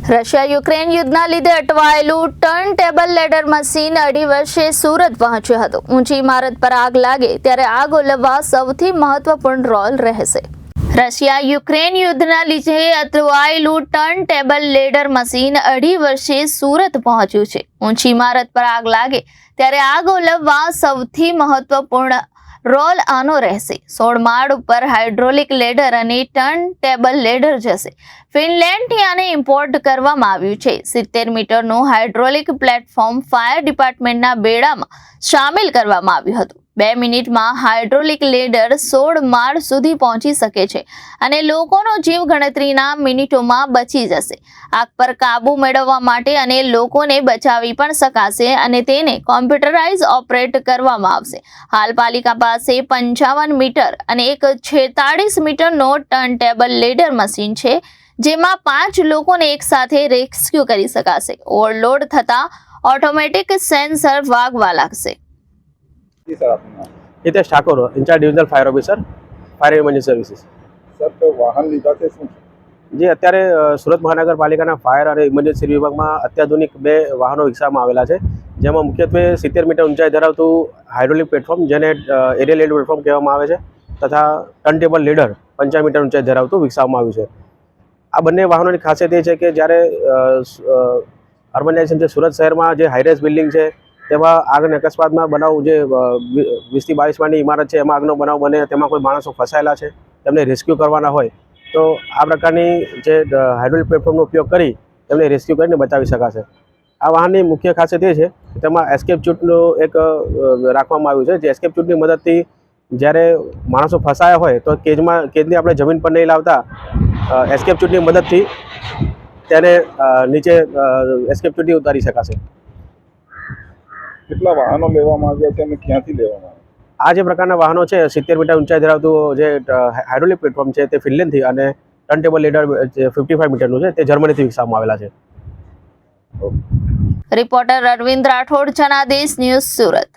Russia Ukraine યુદ્ધના લીધે અટવાયેલું turn table ladder machine 2.5 વર્ષે સુરત પહોંચ્યું હતું। ઊંચી ઇમારત પર આગ લાગે ત્યારે આગ ઓલવવા સૌથી મહત્વપૂર્ણ રોલ રહેશે। રશિયા યુક્રેન યુદ્ધના લીધે અટવાયેલું ટર્ન ટેબલ લેડર મશીન 2.5 વર્ષે સુરત પહોંચ્યું છે। ઊંચી ઇમારત પર આગ લાગે ત્યારે આગ ઓલવવા સૌથી મહત્વપૂર્ણ રોલ આનો રહેશે। 16 માળ ઉપર હાઇડ્રોલિક લેડર અને ટર્ન ટેબલ લેડર જશે। ફિનલેન્ડથી આને ઇમ્પોર્ટ કરવામાં આવ્યું છે। 70 મીટરનું હાઇડ્રોલિક પ્લેટફોર્મ ફાયર ડિપાર્ટમેન્ટના બેડામાં સામેલ કરવામાં આવ્યું હતું। 2 મિનિટમાં હાઇડ્રોલિક લેડર 16 માળ સુધી પહોંચી શકે છે અને લોકોનો જીવ ગણતરીના મિનિટોમાં બચી જશે। આગ પર કાબુ મેળવવા માટે અને લોકોને બચાવી પણ શકાશે અને તેને કોમ્પ્યુટરાઇઝ ઓપરેટ કરવામાં આવશે। હાલ પાલિકા પાસે 55 મીટર અને એક 46 મીટરનો ટર્ન ટેબલ લેડર મશીન છે, જેમાં 5 લોકોને એકસાથે રેસ્ક્યુ કરી શકાશે। ઓવરલોડ થતા ઓટોમેટિક સેન્સર વાગવા લાગશે। Hitesh Thakur, in charge divisional fire officer, fire emergency services. Sir તો વાહન લીધા છે શું છે? જે અત્યારે સુરત મહાનગરપાલિકાના ફાયર અને ઇમરજન્સી વિભાગમાં અત્યાધુનિક 2 વાહનો વિકસાવવામાં આવેલા છે, જેમાં મુખ્યત્વે 70 મીટર ઊંચાઈ ધરાવતું હાઇડ્રોલિક પ્લેટફોર્મ, જેને એરિયલ લેડ પ્લેટફોર્મ કહેવામાં આવે છે, તથા ટર્ન ટેબલ લેડર 55 મીટર ઊંચાઈ ધરાવતું વિકસાવવામાં આવ્યું છે। આ બંને વાહનોની ખાસિયત એ છે કે જ્યારે અર્બનાઇઝેશન જે સુરત શહેરમાં જે હાઈરેઝ બિલ્ડિંગ છે તેમાં આગને અકસ્માતમાં બનાવ જે 20 થી 22 માળની ઇમારત છે એમાં આગનો બનાવ બને, તેમાં કોઈ માણસો ફસાયેલા છે, તેમને રેસ્ક્યુ કરવાના હોય તો આ પ્રકારની જે હાઇડ્રોલિક પ્લેટફોર્મનો ઉપયોગ કરી તેમને રેસ્ક્યુ કરીને બચાવી શકાશે। આ વાહનની મુખ્ય ખાસિયત એ છે કે તેમાં એસ્કેપ ચૂટનું એક રાખવામાં આવ્યું છે, જે એસ્કેપ ચૂટની મદદથી જ્યારે માણસો ફસાયા હોય તો કેદને આપણે જમીન પર નહીં લાવતા એસ્કેપ ચૂટની મદદથી તેને નીચે એસ્કેપ ચૂટની ઉતારી શકાશે। કેટલા વાહનો લેવામાં આવ્યા છે અને ક્યાંથી લેવામાં આવ્યા? આ જે પ્રકારના વાહનો છે 70 મીટર ઊંચાઈ ધરાવતું જે હાઇડ્રોલિક પ્લેટફોર્મ છે તે ફિનલેન્ડથી અને ટર્ન ટેબલ લેડર જે 55 મીટરનું છે તે જર્મનીથી વિકસાવવામાં આવેલા છે। Reporter Arvind Rathod, Janadesh news, Surat.